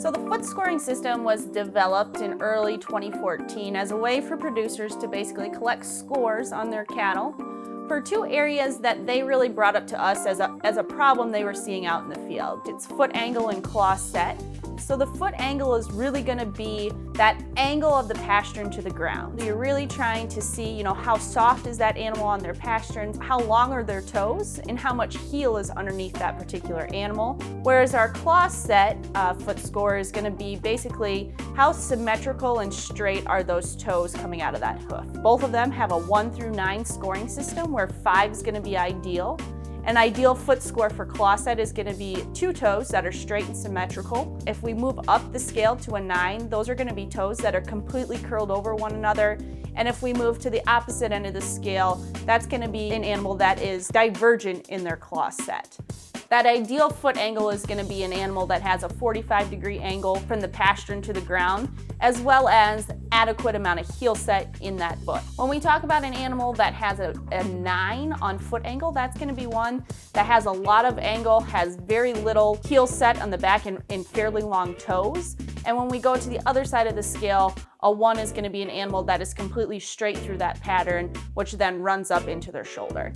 So the foot scoring system was developed in early 2014 as a way for producers to basically collect scores on their cattle for two areas that they really brought up to us as a problem they were seeing out in the field. It's foot angle and claw set. So the foot angle is really going to be that angle of the pastern to the ground. You're really trying to see, how soft is that animal on their pastern, how long are their toes, and how much heel is underneath that particular animal. Whereas our claw set foot score is going to be basically how symmetrical and straight are those toes coming out of that hoof. Both of them have a 1 through 9 scoring system where 5 is going to be ideal. An ideal foot score for claw set is going to be 2 toes that are straight and symmetrical. If we move up the scale to a 9, those are going to be toes that are completely curled over one another. And if we move to the opposite end of the scale, that's going to be an animal that is divergent in their claw set. That ideal foot angle is going to be an animal that has a 45-degree angle from the pastern to the ground, as well as adequate amount of heel set in that foot. When we talk about an animal that has a 9 on foot angle, that's going to be one that has a lot of angle, has very little heel set on the back and fairly long toes. And when we go to the other side of the scale, a 1 is going to be an animal that is completely straight through that pattern, which then runs up into their shoulder.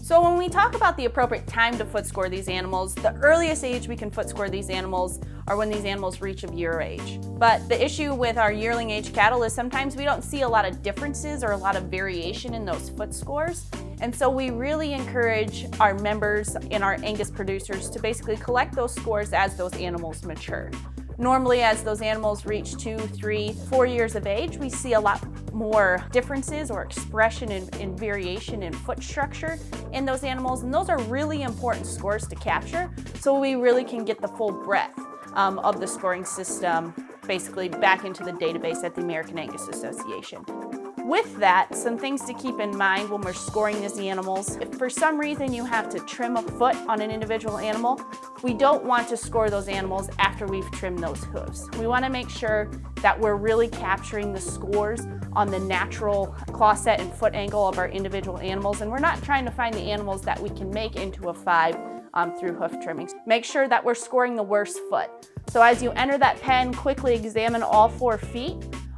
So when we talk about the appropriate time to foot score these animals, the earliest age we can foot score these animals are when these animals reach a year age. But the issue with our yearling age cattle is sometimes we don't see a lot of differences or a lot of variation in those foot scores. And so we really encourage our members and our Angus producers to basically collect those scores as those animals mature. Normally, as those animals reach 2, 3, 4 years of age, we see a lot more differences or expression and variation in foot structure in those animals, and those are really important scores to capture so we really can get the full breadth of the scoring system basically back into the database at the American Angus Association. With that, some things to keep in mind when we're scoring these animals. If for some reason you have to trim a foot on an individual animal, we don't want to score those animals after we've trimmed those hooves. We want to make sure that we're really capturing the scores on the natural claw set and foot angle of our individual animals, and we're not trying to find the animals that we can make into a 5 through hoof trimmings. Make sure that we're scoring the worst foot. So as you enter that pen, quickly examine all 4 feet.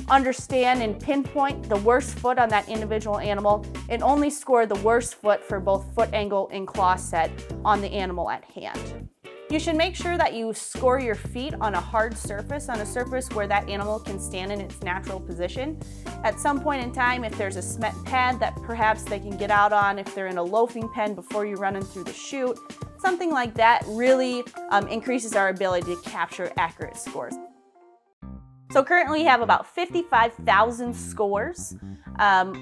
Understand and pinpoint the worst foot on that individual animal and only score the worst foot for both foot angle and claw set on the animal at hand. You should make sure that you score your feet on a hard surface, on a surface where that animal can stand in its natural position. At some point in time, if there's a cement pad that perhaps they can get out on, if they're in a loafing pen before you run them through the chute, something like that really increases our ability to capture accurate scores. So currently we have about 55,000 scores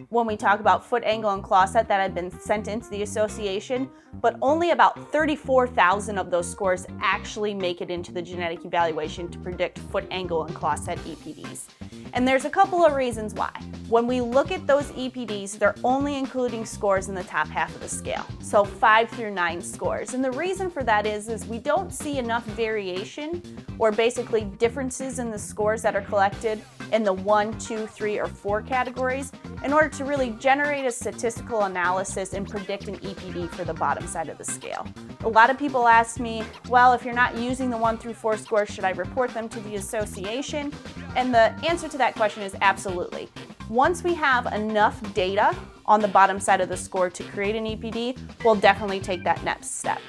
when we talk about foot angle and claw set that have been sent into the association, but only about 34,000 of those scores actually make it into the genetic evaluation to predict foot angle and claw set EPDs. And there's a couple of reasons why. When we look at those EPDs, they're only including scores in the top half of the scale, so 5 through 9 scores. And the reason for that is we don't see enough variation or basically differences in the scores that are collected in the 1, 2, 3, or 4 categories in order to really generate a statistical analysis and predict an EPD for the bottom side of the scale. A lot of people ask me, well, if you're not using the 1 through 4 scores, should I report them to the association? And the answer to that question is absolutely. Once we have enough data on the bottom side of the score to create an EPD, we'll definitely take that next step.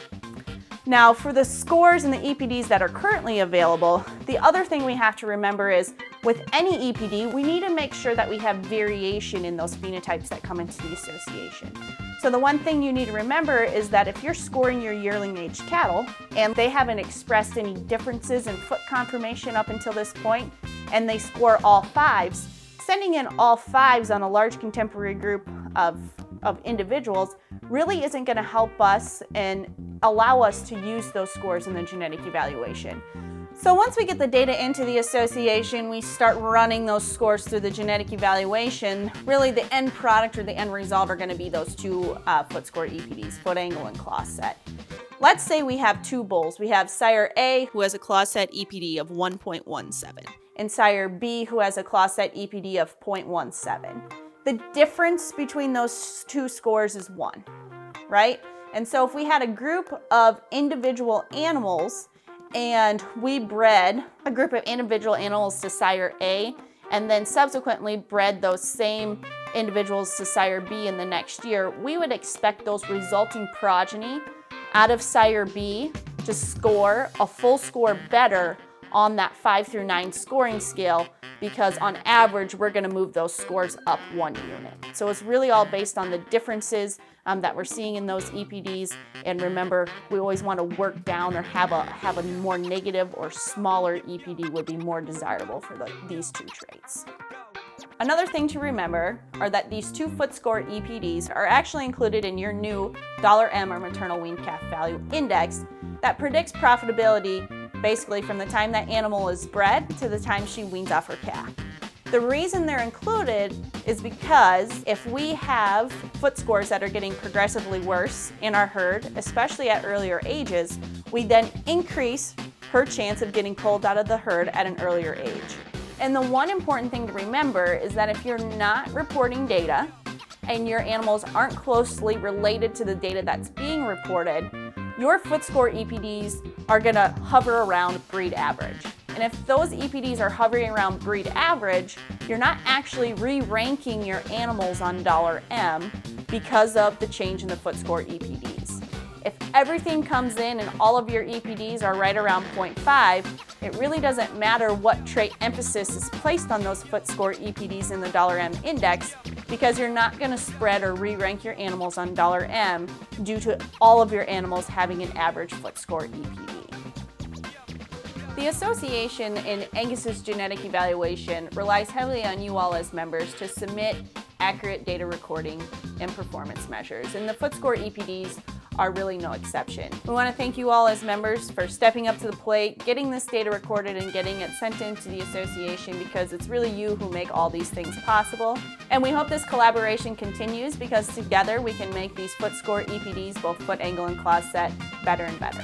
Now, for the scores and the EPDs that are currently available, the other thing we have to remember is with any EPD, we need to make sure that we have variation in those phenotypes that come into the association. So the one thing you need to remember is that if you're scoring your yearling age cattle and they haven't expressed any differences in foot conformation up until this point, and they score all 5s, sending in all 5s on a large contemporary group of individuals really isn't going to help us and allow us to use those scores in the genetic evaluation. So once we get the data into the association, we start running those scores through the genetic evaluation. Really the end product or the end result are going to be those 2 foot score EPDs, foot angle and claw set. Let's say we have 2 bulls. We have sire A, who has a claw set EPD of 1.17, and sire B, who has a claw set EPD of 0.17. The difference between those 2 scores is 1, right? And so if we had a group of individual animals and we bred a group of individual animals to sire A, and then subsequently bred those same individuals to sire B in the next year, we would expect those resulting progeny out of sire B to score a full score better on that 5 through 9 scoring scale, because on average we're going to move those scores up 1 unit. So it's really all based on the differences that we're seeing in those EPDs. And remember, we always want to work down or have a more negative or smaller EPD would be more desirable for these two traits. Another thing to remember are that these 2 foot score EPDs are actually included in your new $M or maternal weaned calf value index that predicts profitability basically from the time that animal is bred to the time she weans off her calf. The reason they're included is because if we have foot scores that are getting progressively worse in our herd, especially at earlier ages, we then increase her chance of getting pulled out of the herd at an earlier age. And the one important thing to remember is that if you're not reporting data and your animals aren't closely related to the data that's being reported, your foot score EPDs are going to hover around breed average. And if those EPDs are hovering around breed average, you're not actually re-ranking your animals on $M because of the change in the foot score EPDs. If everything comes in and all of your EPDs are right around 0.5, it really doesn't matter what trait emphasis is placed on those foot score EPDs in the $M index, because you're not going to spread or re-rank your animals on $M due to all of your animals having an average foot score EPD. The association in Angus's genetic evaluation relies heavily on you all as members to submit accurate data recording and performance measures, and the foot score EPDs are really no exception. We want to thank you all as members for stepping up to the plate, getting this data recorded and getting it sent into the association, because it's really you who make all these things possible. And we hope this collaboration continues, because together we can make these foot score EPDs, both foot, angle, and claw set, better and better.